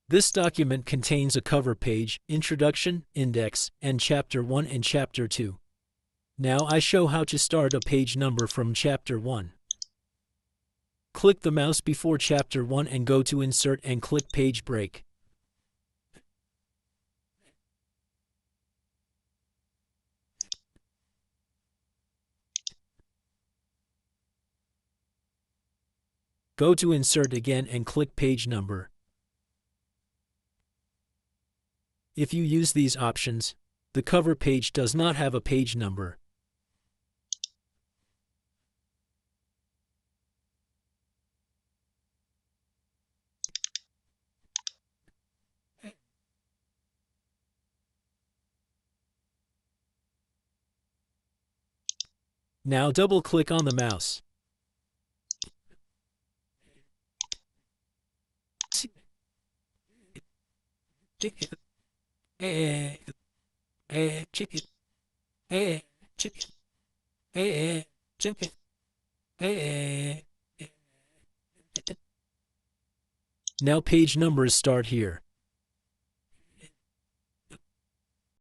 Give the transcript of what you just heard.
This document contains a cover page, introduction, index, and Chapter 1 and Chapter 2. Now I show how to start a page number from Chapter 1. Click the mouse before Chapter 1 and go to Insert and click Page Break. Go to Insert again and click Page Number. If you use these options, the cover page does not have a page number. Now double-click on the mouse. Now page numbers start here.